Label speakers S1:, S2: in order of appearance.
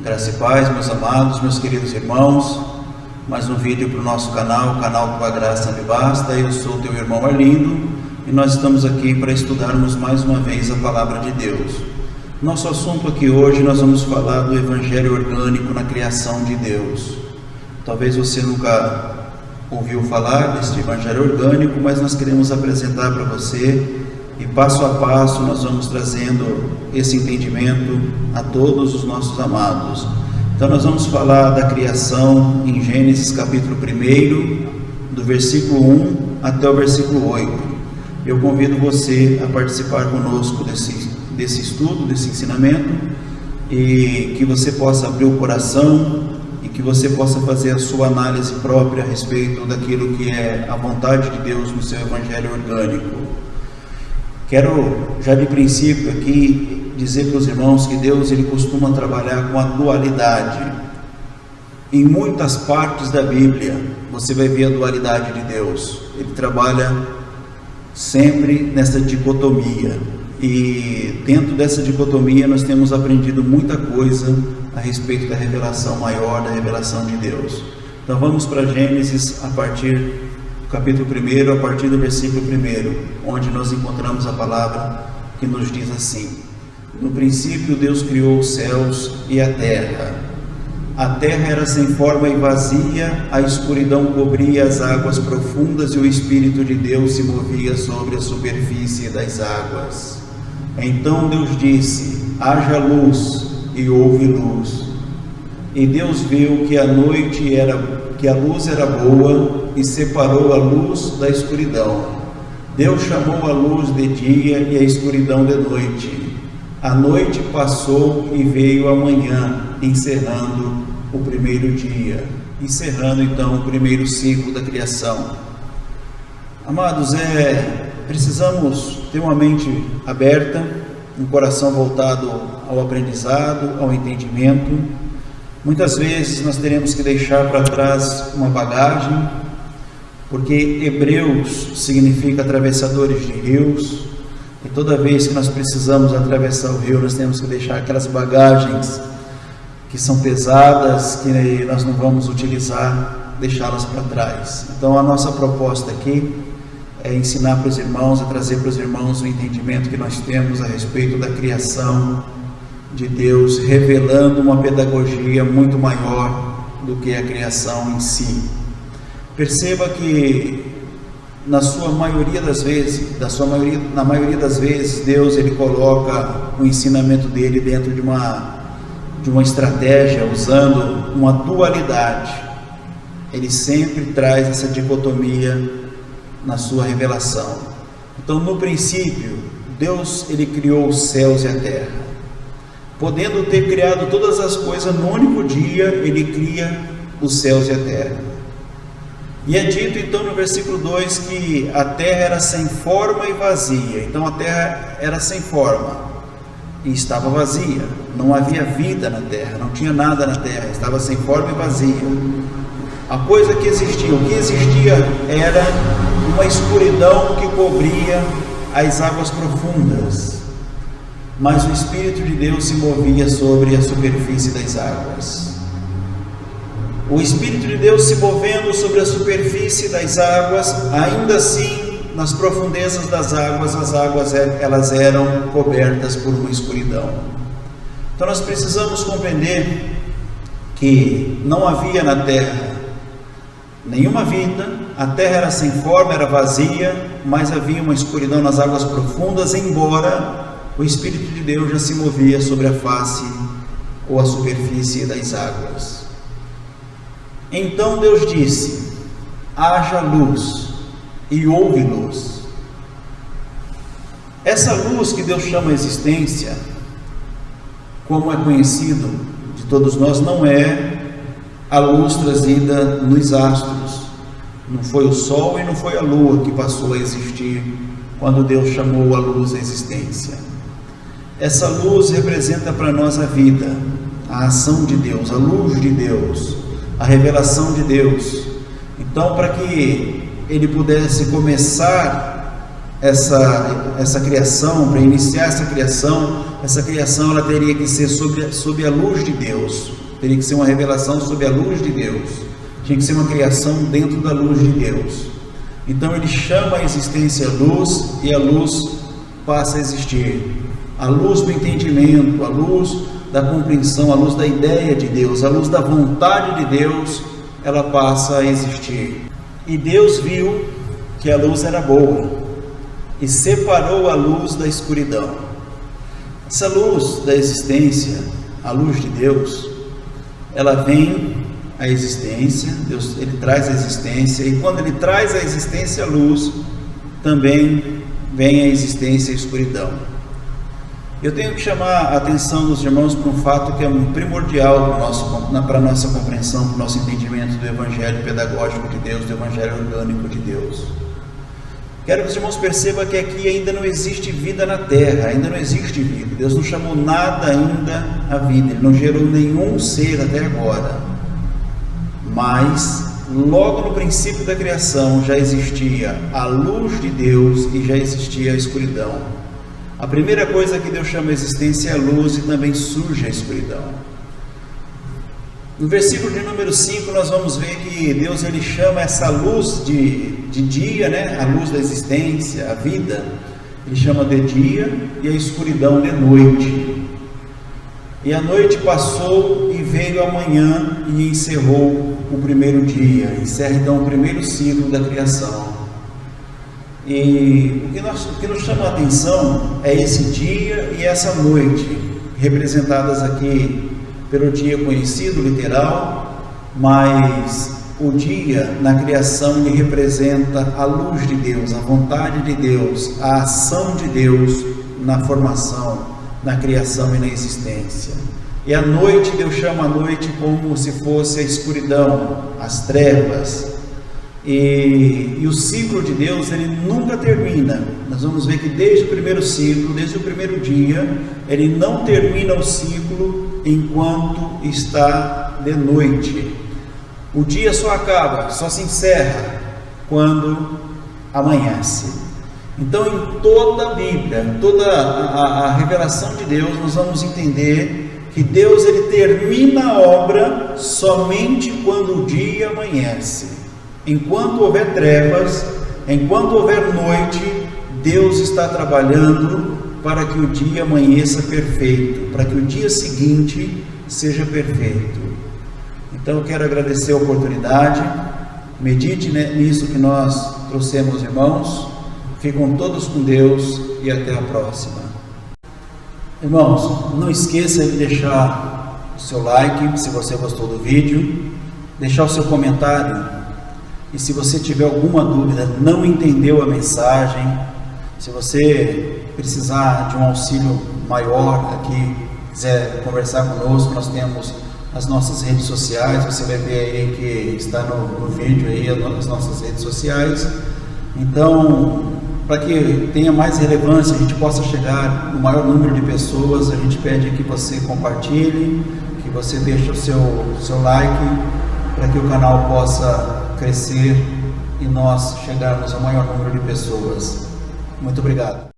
S1: Graça e paz, meus amados, meus queridos irmãos. Mais um vídeo para o nosso canal, o canal Tua Graça Me Basta. Eu sou teu irmão Arlindo e nós estamos aqui para estudarmos mais uma vez a Palavra de Deus. Nosso assunto aqui hoje, nós vamos falar do Evangelho orgânico na criação de Deus. Talvez você nunca ouviu falar deste Evangelho orgânico, mas nós queremos apresentar para você e passo a passo nós vamos trazendo esse entendimento a todos os nossos amados. Então nós vamos falar da criação em Gênesis capítulo 1, do versículo 1 até o versículo 8. Eu convido você a participar conosco desse estudo, desse ensinamento, e que você possa abrir o coração e que você possa fazer a sua análise própria a respeito daquilo que é a vontade de Deus no seu Evangelho orgânico. Quero já de princípio aqui dizer para os irmãos que Deus ele costuma trabalhar com a dualidade. Em muitas partes da Bíblia você vai ver a dualidade de Deus. Ele trabalha sempre nessa dicotomia. E dentro dessa dicotomia nós temos aprendido muita coisa a respeito da revelação maior, da revelação de Deus. Então vamos para Gênesis a partir do capítulo 1, a partir do versículo 1, onde nós encontramos a palavra que nos diz assim: no princípio Deus criou os céus e a terra. A terra era sem forma e vazia, a escuridão cobria as águas profundas e o Espírito de Deus se movia sobre a superfície das águas. Então Deus disse: haja luz, e houve luz. E Deus viu que a luz era boa e separou a luz da escuridão. Deus chamou a luz de dia e a escuridão de noite. A noite passou e veio a manhã, encerrando o primeiro dia, encerrando então o primeiro ciclo da criação. Amados, precisamos ter uma mente aberta, um coração voltado ao aprendizado, ao entendimento. Muitas vezes nós teremos que deixar para trás uma bagagem, porque Hebreus significa atravessadores de rios, e toda vez que nós precisamos atravessar o rio, nós temos que deixar aquelas bagagens que são pesadas, que nós não vamos utilizar, deixá-las para trás. Então a nossa proposta aqui é ensinar para os irmãos, é trazer para os irmãos o entendimento que nós temos a respeito da criação de Deus, revelando uma pedagogia muito maior do que a criação em si. Perceba que na maioria das vezes, Deus ele coloca o ensinamento dele dentro de uma estratégia, usando uma dualidade. Ele sempre traz essa dicotomia na sua revelação. Então, no princípio, Deus ele criou os céus e a terra. Podendo ter criado todas as coisas, no único dia ele cria os céus e a terra. E é dito então no versículo 2 que a terra era sem forma e vazia. Então a terra era sem forma e estava vazia, não havia vida na terra, não tinha nada na terra, estava sem forma e vazia. A coisa que existia, o que existia era uma escuridão que cobria as águas profundas, mas o Espírito de Deus se movia sobre a superfície das águas. O Espírito de Deus se movendo sobre a superfície das águas, ainda assim, nas profundezas das águas, as águas elas eram cobertas por uma escuridão. Então nós precisamos compreender que não havia na terra nenhuma vida, a terra era sem forma, era vazia, mas havia uma escuridão nas águas profundas, embora o Espírito de Deus já se movia sobre a face ou a superfície das águas. Então Deus disse: haja luz, e houve luz. Essa luz que Deus chama a existência, como é conhecido de todos nós, não é a luz trazida nos astros. Não foi o sol e não foi a lua que passou a existir quando Deus chamou a luz à existência. Essa luz representa para nós a vida, a ação de Deus, a luz de Deus, a revelação de Deus. Então, para que ele pudesse começar essa criação, para iniciar essa criação ela teria que ser sob a luz de Deus, teria que ser uma revelação sob a luz de Deus, tinha que ser uma criação dentro da luz de Deus. Então ele chama a existência luz e a luz passa a existir. A luz do entendimento, a luz da compreensão, a luz da ideia de Deus, a luz da vontade de Deus, ela passa a existir. E Deus viu que a luz era boa e separou a luz da escuridão. Essa luz da existência, a luz de Deus, ela vem à existência, Deus, ele traz a existência, e quando ele traz a existência a luz, também vem a existência a escuridão. Eu tenho que chamar a atenção dos irmãos para um fato que é primordial para a nossa compreensão, para o nosso entendimento do Evangelho pedagógico de Deus, do Evangelho orgânico de Deus. Quero que os irmãos percebam que aqui ainda não existe vida na terra, ainda não existe vida. Deus não chamou nada ainda à vida, Ele não gerou nenhum ser até agora. Mas, logo no princípio da criação, já existia a luz de Deus e já existia a escuridão. A primeira coisa que Deus chama a existência é a luz e também surge a escuridão. No versículo de número 5 nós vamos ver que Deus ele chama essa luz de dia, né? A luz da existência, a vida, ele chama de dia e a escuridão de noite. E a noite passou e veio a manhã e encerrou o primeiro dia, encerra então o primeiro ciclo da criação. E o que nos chama a atenção é esse dia e essa noite, representadas aqui pelo dia conhecido, literal, mas o dia na criação ele representa a luz de Deus, a vontade de Deus, a ação de Deus na formação, na criação e na existência. E a noite, Deus chama a noite como se fosse a escuridão, as trevas. E o ciclo de Deus ele nunca termina. Nós vamos ver que desde o primeiro ciclo, desde o primeiro dia, ele não termina o ciclo enquanto está de noite. O dia só acaba, só se encerra quando amanhece. Então, em toda a Bíblia, toda a revelação de Deus, nós vamos entender que Deus ele termina a obra somente quando o dia amanhece. Enquanto houver trevas, enquanto houver noite, Deus está trabalhando para que o dia amanheça perfeito, para que o dia seguinte seja perfeito. Então eu quero agradecer a oportunidade, medite nisso que nós trouxemos, irmãos, ficam todos com Deus e até a próxima. Irmãos, não esqueça de deixar o seu like, se você gostou do vídeo, deixar o seu comentário. E se você tiver alguma dúvida, não entendeu a mensagem, se você precisar de um auxílio maior aqui, quiser conversar conosco, nós temos as nossas redes sociais, você vai ver aí que está no vídeo aí as nossas redes sociais. Então, para que tenha mais relevância, a gente possa chegar no maior número de pessoas, a gente pede que você compartilhe, que você deixe o seu like, para que o canal possa crescer e nós chegarmos ao maior número de pessoas. Muito obrigado.